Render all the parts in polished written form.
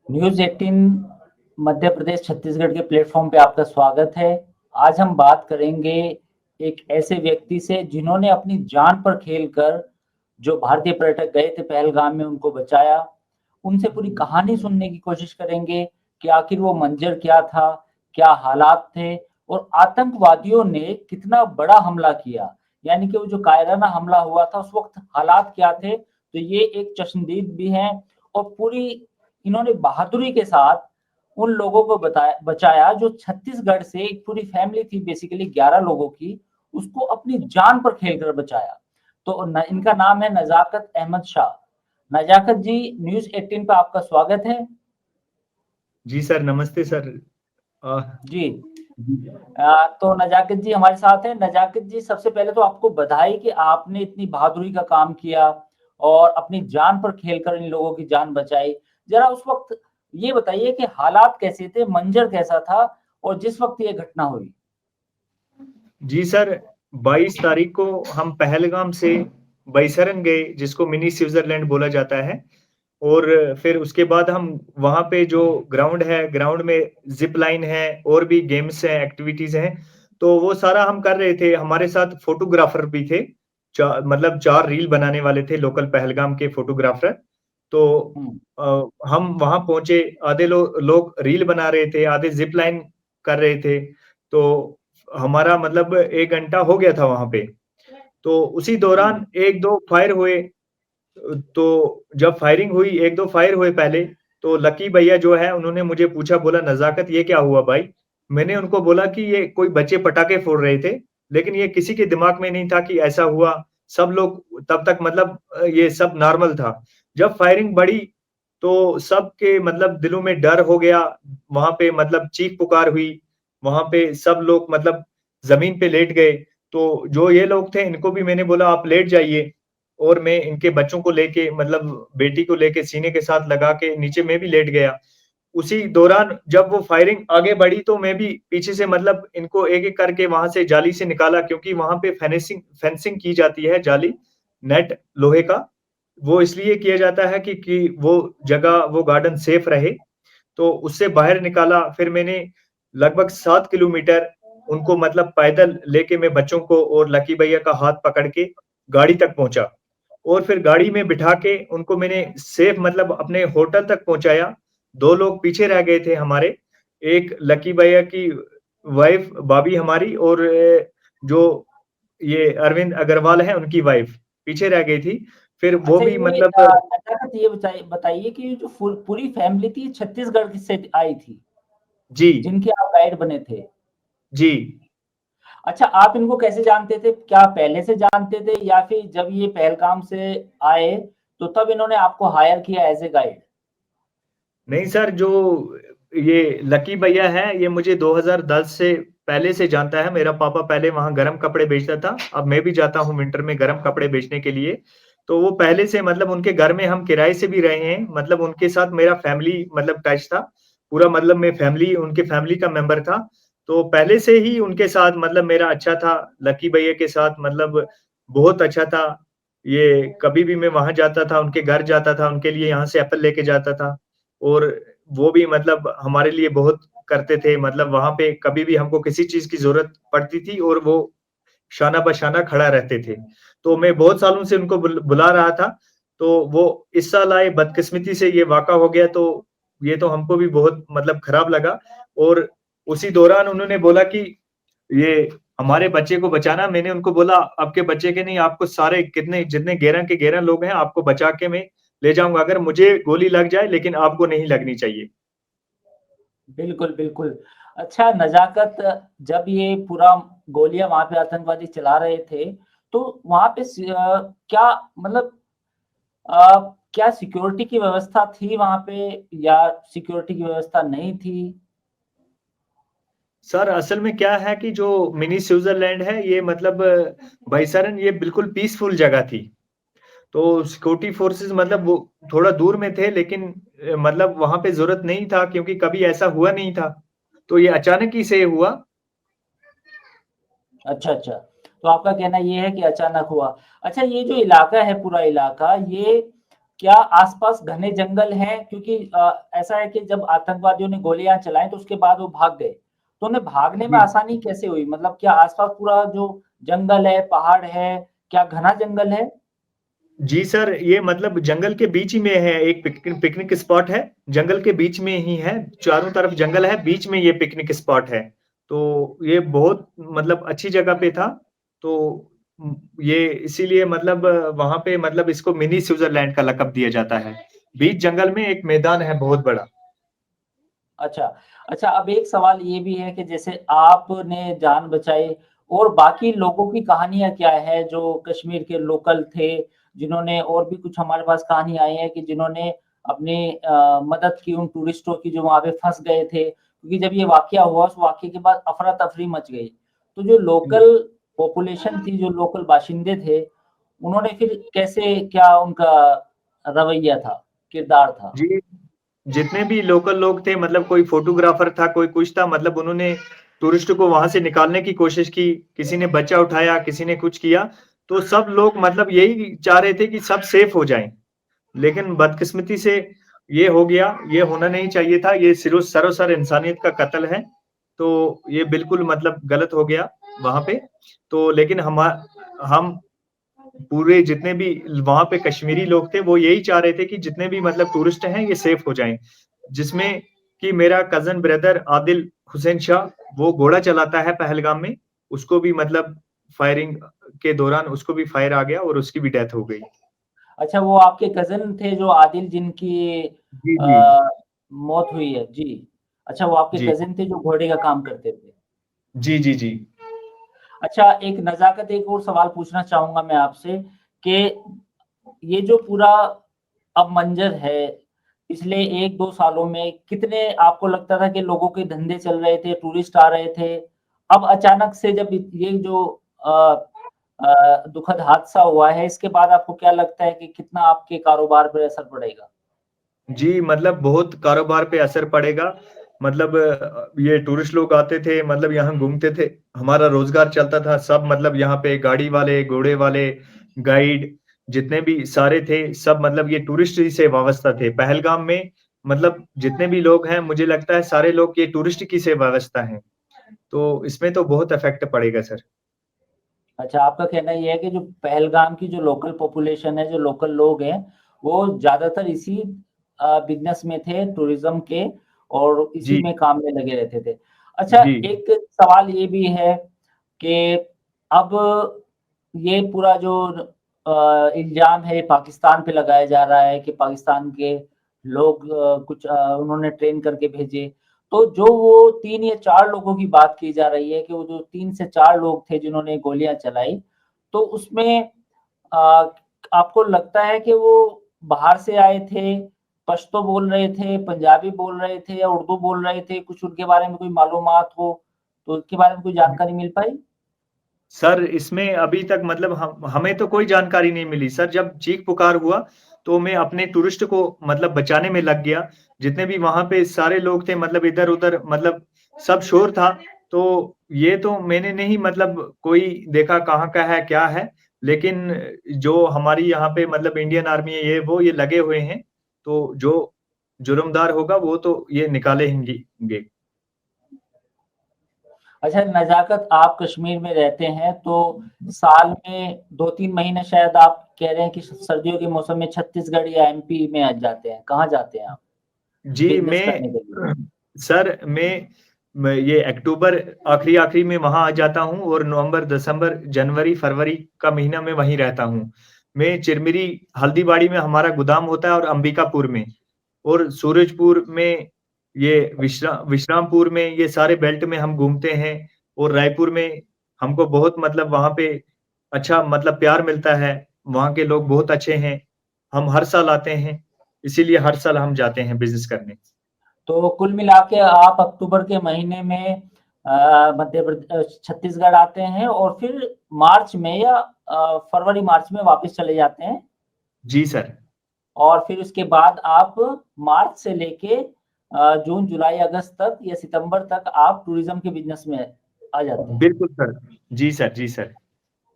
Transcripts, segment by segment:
News 18 Madhya Pradesh Chhattisgarh के platform पे आपका स्वागत है। आज हम बात करेंगे एक ऐसे व्यक्ति से जिन्होंने अपनी जान पर खेल कर जो भारतीय पर्यटक गए थे पहलगाम में उनको बचाया। उनसे पूरी कहानी सुनने की कोशिश करेंगे कि आखिर वो मंजर क्या था, क्या हालात थे और आतंकवादियों ने कितना बड़ा हमला किया। यानी कि वो जो कायराना हमला हुआ था उस वक़्त हालात क्या थे? तो ये एक चश्मदीद भी हैं और पूरी इन्होंने बहादुरी के साथ उन लोगों को बताया बचाया जो छत्तीसगढ़ से एक पूरी फैमिली थी बेसिकली 11 लोगों की, उसको अपनी जान पर खेलकर बचाया। तो इनका नाम है नजाकत अहमद शाह। नजाकत जी, न्यूज़ 18 पे आपका स्वागत है। जी सर, नमस्ते सर। अ, जी। तो नजाकत जी हमारे साथ हैं। नजाकत जी, सबसे पहले तो आपको बधाई कि आपने इतनी बहादुरी का काम किया और अपनी जान पर खेलकर इन लोगों की जान बचाई। ज़रा उस वक़्त ये बताइए कि हालात कैसे थे, मंज़र कैसा था और जिस वक़्त ये घटना हुई? जी सर, 22 तारीख को हम पहलगाम से बैसरन गए, जिसको मिनी स्विट्ज़रलैंड बोला जाता है। और फिर उसके बाद हम वहाँ पे जो ग्राउंड है, ग्राउंड में ज़िप लाइन है और भी गेम्स हैं, एक्टिविटीज़ हैं, तो वो सारा हम कर रहे थे। हमारे साथ फ़ोटोग्राफ़र भी थे, मतलब 4 रील बनाने वाले थे लोकल पहलगाम के फ़ोटोग्राफ़र। तो हुँ, हम वहाँ पहुँचे, आधे लोग रील बना रहे थे, आधे ज़िप लाइन कर रहे थे। तो हमारा मतलब 1 घंटा हो गया था वहाँ पे। तो उसी हुँ, दौरान 1-2 फायर हुए। तो जब फायरिंग हुई, 1-2 फायर हुए पहले, तो लकी भैया जो है उन्होंने मुझे पूछा, बोला, "नज़ाकत ये क्या हुआ भाई?" मैंने उनको बोला कि ये कोई बच्चे पटाखे फोड़ रहे थे, लेकिन ये किसी के दिमाग में नहीं था कि ऐसा हुआ। सब लोग तब तक मतलब ये सब नॉर्मल था। जब फायरिंग बढ़ी, तो सबके मतलब दिलों में डर हो गया, वहाँ पे मतलब चीख-पुकार हुई, वहाँ पे सब लोग मतलब ज़मीन पे लेट गए। तो जो ये लोग थे, इनको भी मैंने बोला, "आप लेट जाइए।" और मैं इनके बच्चों को लेके मतलब बेटी को लेके सीने के साथ लगा के नीचे मैं भी लेट गया। उसी दौरान जब वो फायरिंग आगे बढ़ी तो मैं भी पीछे से मतलब इनको एक-एक करके वहाँ से जाली से निकाला, क्योंकि वहाँ पे फेनेसिंग फेंसिंग की जाती है, जाली, नेट लोहे का। वो इसलिए किया जाता है कि वो जगह, वो गार्डन सेफ रहे। तो उससे बाहर निकाला, फिर मैंने लगभग 7 किलोमीटर उनको मतलब पैदल लेके मैं बच्चों को और लकी भैया का हाथ पकड़ के गाड़ी तक पहुँचा। और फिर गाड़ी में बिठा के उनको मैंने सेफ मतलब अपने होटल तक पहुँचाया। 2 लोग पीछे रह गए थे हमारे, एक लकी भैया की वाइफ़ भाभी हमारी, और जो ये अरविंद अग्रवाल हैं उनकी वाइफ़ पीछे रह गई थी। फिर वो अच्छा, भी ये मतलब नज़ाकत ये बताइए कि ये जो पूरी फैमिली थी छत्तीसगढ़ की से आई थी, जी, जिनके आप गाइड बने थे? जी। अच्छा, आप इनको कैसे जानते थे? क्या पहले से जानते थे या फिर जब ये पहलगाम से आए, तो तब इन्होंने आपको हायर किया एज़ अ गाइड? नहीं सर, जो ये लकी भैया हैं, ये मुझे 2010 से पहले से जानता है। मेरा पापा पहले वहाँ गरम कपड़े बेचता था। अब मैं भी जाता हूँ विंटर में गरम कपड़े बेचने के लिए। तो वो पहले से मतलब उनके घर में हम किराए से भी रहे हैं। मतलब उनके साथ मेरा फैमिली मतलब टच था। पूरा मतलब मैं फैमिली उनके फैमिली का मेंबर था। तो पहले से ही उनके साथ मतलब मेरा अच्छा था। लकी भैया के साथ मतलब बहुत अच्छा था। ये कभी भी मैं वहाँ जाता था, उनके घर जाता था, उनके लिए यहाँ से एप्पल लेके जाता था। और वो भी मतलब हमारे लिए बहुत करते थे, मतलब वहाँ पे कभी भी हमको किसी चीज़ की ज़रूरत पड़ती थी और वो शाना-बशाना खड़ा रहते थे। तो मैं बहुत सालों से उनको बुला रहा था, तो वो इस साल आए, बदकिस्मती से ये वाक़ा हो गया, तो ये तो हमको भी बहुत मतलब खराब लगा। और उसी दौरान उन्होंने बोला कि ये हमारे बच्चे को बचाना। मैंने उनको बोला, आपके बच्चे के नहीं, आपको सारे कितने जितने 11 के 11 लोग हैं, आपको बचा के मैं ले जाऊँगा। अगर मुझे गोली लग जाए, लेकिन आपको नहीं लगनी चाहिए। बिल्कुल, बिल्कुल। अच्छा नज़ाकत, जब ये पूरा गोलियाँ वहाँ पे आतंकवादी चला रहे थे, तो वहाँ पे क्या मतलब क्या सिक्योरिटी की व्यवस्था थी वहाँ पे या सिक्योरिटी की व्यवस्था नहीं थी? सर, असल में क्या है कि जो मिनी स्विट्ज़रलैंड है, ये मतलब बैसरन ये बिल्कुल पीसफुल जगह थी। तो सिक्योरिटी फोर्सेस मतलब वो थोड़ा दूर में थे, लेकिन मतलब वहाँ पे ज़रूरत नहीं था, क्योंकि कभी ऐसा हुआ नहीं था। तो ये अचानक ही से हुआ। अच्छा, अच्छा। तो आपका कहना ये है कि अचानक हुआ। अच्छा, ये जो इलाका है पूरा इलाका, ये क्या आसपास घने जंगल हैं? क्योंकि ऐसा है कि जब आतंकवादियों ने गोलियां चलाई तो उसके बाद वो भाग गए, तो उन्हें भागने में जी आसानी कैसे हुई? मतलब क्या आसपास पूरा जो जंगल है, पहाड़ है, क्या घना जंगल है? जी सर, ये मतलब जंगल के बीच ही में है, एक पिकनिक स्पॉट है, जंगल के बीच में ही है, चारों तरफ जंगल है, बीच में ये पिकनिक स्पॉट है। तो ये बहुत मतलब अच्छी जगह पे था, तो ये इसीलिए मतलब वहाँ पे मतलब इसको मिनी स्विट्ज़रलैंड का लक़ब दिया जाता है। बीच जंगल में एक मैदान है बहुत बड़ा। अच्छा, अच्छा अब एक सवाल ये भी है कि जैसे आपने जान बचाई और बाकी लोगों की कहानियाँ क्या है जो कश्मीर के लोकल थे, जिन्होंने और भी कुछ हमारे पास कहानी आई है कि जिन्होंने अपनी मदद की उन टूरिस्टों की जो वहाँ पे फँस गए थे। क्योंकि जब ये वाक़या हुआ उस वाक़ये के बाद अफ़रा-तफ़री मच गई। तो जो जी। लोकल पॉपुलेशन थी, जो लोकल बाशिंदे थे, उन्होंने फिर कैसे क्या उनका रवैया था, किरदार था? जी, जितने भी लोकल लोग थे मतलब कोई फ़ोटोग्राफ़र था, कोई कुछ था मतलब उन्होंने टूरिस्ट को वहाँ से निकालने की कोशिश की, किसी ने बच्चा उठाया, किसी ने कुछ किया, तो सब लोग मतलब यही चाह रहे थे कि सब सेफ हो जाएँ। लेकिन बदकिस्मती से ये हो गया, ये होना नहीं चाहिए था, ये सरासर इंसानियत का कत्ल है, तो ये बिल्कुल मतलब गलत हो गया वहाँ पे। तो लेकिन हम पूरे जितने भी वहाँ पे कश्मीरी लोग थे, वो यही चाह रहे थे कि जितने भी मतलब टूरिस्ट हैं, ये सेफ हो जाएँ। जिसमें कि मेरा कज़न ब्रदर आदिल हुसैन शाह, वो घोड़ा चलाता है पहलगाम में, उसको भी मतलब फायरिंग के दौरान उसको भी फायर आ गया और उसकी भी डेथ हो गई। अच्छा वो आपके कज़िन थे जो आदिल जिनकी जी, जी। अ, मौत हुई है? जी। अच्छा वो आपके जी। कज़िन थे जो घोड़े का काम करते थे। जी, जी, जी। अच्छा एक नज़ाकत एक और सवाल पूछना चाहूँगा मैं आपसे कि ये जो पूरा अब मंज़र है, पिछले 1-2 सालों में कितने आपको लगता था कि लोगों के धंधे चल रहे थे, टूरिस्ट आ रहे थे। अब अचानक से जब ये जो दुखद हादसा हुआ है, इसके बाद आपको क्या लगता है कि कितना आपके कारोबार पर असर पड़ेगा? जी, मतलब बहुत कारोबार पे असर पड़ेगा। मतलब ये टूरिस्ट लोग आते थे, मतलब यहाँ घूमते थे, हमारा रोज़गार चलता था, सब मतलब यहाँ पे गाड़ी वाले, घोड़े वाले, गाइड जितने भी सारे थे, सब मतलब ये टूरिस्ट ही से वाबस्ता थे। पहलगाम में मतलब जितने भी लोग हैं, मुझे लगता है सारे लोग ये टूरिस्ट की से वाबस्ता हैं। तो इसमें तो बहुत इफ़ेक्ट पड़ेगा सर। अच्छा, आपका कहना ये है कि जो पहलगाम की जो लोकल पॉपुलेशन है, जो लोकल लोग हैं, वो ज़्यादातर इसी बिज़नेस में थे टूरिज़्म के और इसी जी, में काम में लगे रहते थे। अच्छा, जी, एक सवाल ये भी है कि अब ये पूरा जो इल्ज़ाम है पाकिस्तान पे लगाया जा रहा है कि पाकिस्तान के लोग कुछ उन्होंने ट्रेन करके भेजे। तो जो वो 3 या 4 लोगों की बात की जा रही है कि वो जो 3 से 4 लोग थे जिन्होंने गोलियाँ चलाई, तो उसमें आपको लगता है कि वो बाहर से आए थे, पश्तो बोल रहे थे, पंजाबी बोल रहे थे या उर्दू बोल रहे थे? कुछ उनके बारे में कोई मालूमात हो, तो उसके बारे में कोई जानकारी मिल पाई? सर, इसमें अभी तक मतलब हम हमें तो कोई जानकारी नहीं मिली। सर, जब चीख-पुकार हुआ, तो मैं अपने टूरिस्ट को मतलब बचाने में लग गया। जितने भी वहाँ पे सारे लोग थे मतलब इधर-उधर मतलब सब शोर था। तो ये तो मैंने नहीं मतलब कोई देखा कहाँ का है, क्या है। लेकिन जो हमारी यहाँ पे मतलब इंडियन आर्मी है ये वो ये लगे हुए हैं। तो जो जुर्मदार होगा वो तो ये निकाले हिंगे। अच्छा नज़ाकत आप कश्मीर में रहते हैं तो साल में 2-3 महीने शायद आप कह रहे हैं कि सर्दियों के मौसम में छत्तीसगढ़ या एमपी में जाते हैं। कहाँ जाते हैं आप जी, बिज़नेस करने के लिए? सर, मैं ये अक्टूबर आखिरी-आखिरी में वहाँ आ जाता हूँ और नवंबर, दिसंबर, जनवरी, फरवरी का महीना मैं वहीं रहता हूँ। मैं चिरमिरी हल्दीबाड़ी में हमारा गोदाम होता है और अंबिकापुर में और सूरजपुर में ये विश्रामपुर में ये सारे बेल्ट में हम घूमते हैं और रायपुर में हमको बहुत मतलब वहाँ पे अच्छा मतलब प्यार मिलता है। वहाँ के लोग बहुत अच्छे हैं। हम हर साल आते हैं, इसीलिए हर साल हम जाते हैं बिज़नेस करने। तो कुल मिला के आप अक्टूबर के महीने में छत्तीसगढ़ आते हैं और फिर मार्च में या फरवरी-मार्च में वापस चले जाते हैं जी, सर। और फिर उसके बाद आप मार्च से लेके जून, जुलाई, अगस्त तक या सितंबर तक आप टूरिज़्म के बिज़नेस में आ जाते हैं। बिल्कुल सर। जी सर, जी सर।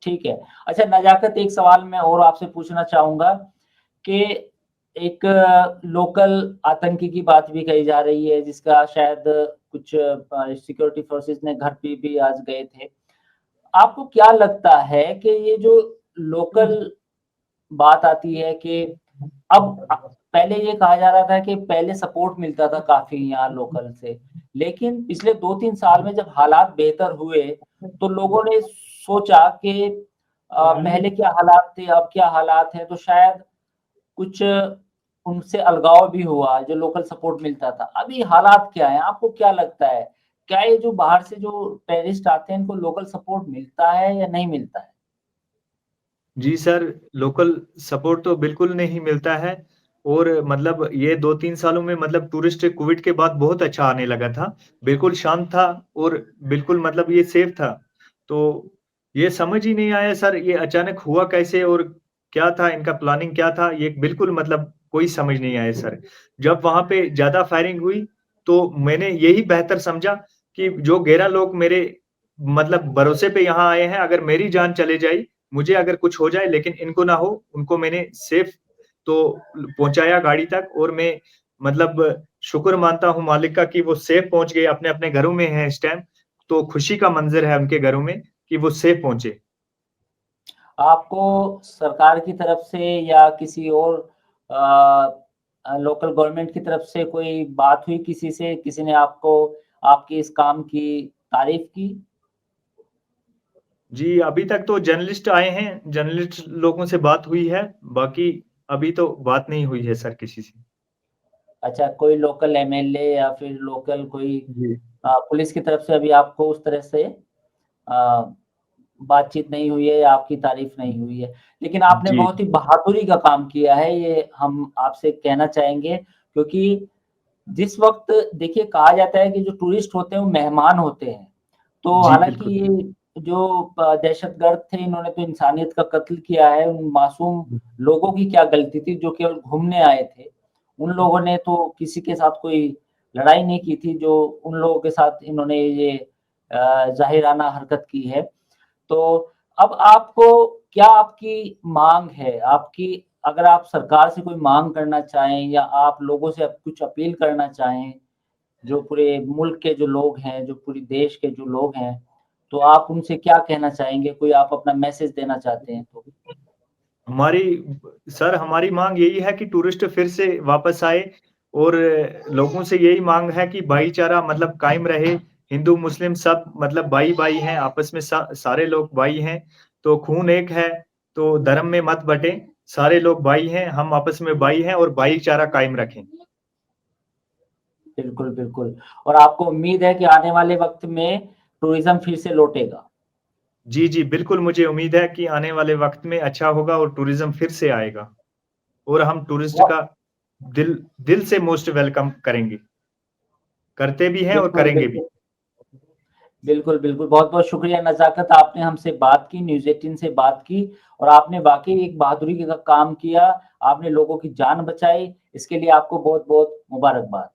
ठीक है। अच्छा नज़ाकत एक सवाल मैं और आपसे पूछना चाहूँगा कि एक लोकल आतंकी की बात भी कही जा रही है, जिसका शायद कुछ सिक्योरिटी फोर्सेस ने घर पे भी आज गए थे। आपको क्या लगता है कि ये जो लोकल बात आती है कि अब पहले ये कहा जा रहा था कि पहले सपोर्ट मिलता था काफ़ी यहाँ लोकल से, लेकिन पिछले 2-3 साल में जब हालात बेहतर हुए, तो लोगों ने सोचा कि पहले क्या हालात थे, अब क्या हालात हैं, तो शायद कुछ उनसे अलगाव भी हुआ, जो लोकल सपोर्ट मिलता था। अभी हालात क्या हैं? आपको क्या लगता है? क्या ये जो बाहर से जो टेररिस्ट आते हैं, इनको लोकल सपोर्ट मिलता है या नहीं मिलता है? जी सर, लोकल सपोर्ट तो बिल्कुल नहीं मिलता है और मतलब ये 2-3 सालों में मतलब टूरिस्ट कोविड के बाद बहुत अच्छा आने लगा था। बिल्कुल शांत था और बिल्कुल मतलब ये सेफ था। तो ये समझ ही नहीं आया सर ये अचानक हुआ कैसे और क्या था इनका प्लानिंग क्या था? ये बिल्कुल मतलब कोई समझ नहीं आया सर। जब वहाँ पे ज़्यादा फायरिंग हुई, तो मैंने यही बेहतर समझा कि जो 11 लोग मेरे मतलब भरोसे पे यहाँ आए हैं, अगर मेरी जान चले जाई मुझे अगर कुछ हो जाए लेकिन इनको ना हो, उनको मैंने सेफ तो पहुँचाया गाड़ी तक और मैं मतलब शुक्र मानता हूँ मालिक का कि वो सेफ पहुँच गए, अपने-अपने घरों में हैं इस टाइम, तो खुशी का मंज़र है उनके घरों में कि वो सेफ पहुँचे। आपको सरकार की तरफ से या किसी और लोकल गवर्नमेंट की तरफ से कोई बात हुई किसी से? किसी ने आपको आपके इस काम की तारीफ़ की? जी, अभी तक तो जर्नलिस्ट आए हैं, जर्नलिस्ट लोगों से बात हुई है, बाकी अभी तो बात नहीं हुई है सर किसी से। अच्छा, कोई लोकल एमएलए या फिर लोकल कोई जी। पुलिस की तरफ से अभी आपको उस तरह से बातचीत नहीं हुई है या आपकी तारीफ़ नहीं हुई है। लेकिन आपने जी, बहुत ही बहादुरी का काम किया है, ये हम आपसे कहना चाहेंगे क्योंकि जिस वक़्त देखिए कहा जाता है कि जो टूरिस्ट होते हैं वो मेहमान होते हैं। तो जी, हालाँकि बिल्कुल। ये जो दहशतगर्द थे इन्होंने तो इंसानियत का कत्ल किया है, उन मासूम लोगों की क्या गलती थी जो केवल घूमने आए थे। उन लोगों ने तो किसी के साथ कोई लड़ाई नहीं की थी जो उन लोगों के साथ इन्होंने ये ज़ाहिराना हरकत की है। तो अब आपको क्या आपकी माँग है? आपकी अगर आप सरकार से कोई माँग करना चाहें या आप लोगों से कुछ अपील करना चाहें, जो पूरे मुल्क के जो लोग हैं, जो पूरे देश के जो लोग हैं, तो आप उनसे क्या कहना चाहेंगे? कोई आप अपना मैसेज देना चाहते हैं तो? हमारी सर हमारी माँग यही है कि टूरिस्ट फिर से वापस आए और लोगों से यही माँग है कि भाईचारा मतलब कायम रहे। हिंदू-मुस्लिम सब मतलब भाई-भाई हैं, आपस में सारे लोग भाई हैं, तो खून एक है, तो धर्म में मत बँटें। सारे लोग भाई हैं, हम आपस में भाई हैं और भाईचारा कायम रखें। बिल्कुल, बिल्कुल। और आपको उम्मीद है कि आने वाले वक़्त में टूरिज़्म फिर से लौटेगा? जी, जी, बिल्कुल मुझे उम्मीद है कि आने वाले वक़्त में अच्छा होगा और टूरिज़्म फिर से आएगा और हम टूरिस्ट बहुत का दिल दिल से मोस्ट वेलकम करेंगे। करते भी हैं और बिल्कुल, करेंगे भी। बिल्कुल। बिल्कुल, बिल्कुल। बहुत-बहुत शुक्रिया नज़ाकत आपने हमसे बात की, न्यूज़ 18 से बात की और आपने वाक़ई एक बहादुरी का काम किया। आपने लोगों की जान बचाई, इसके लिए आपको बहुत-बहुत मुबारकबाद।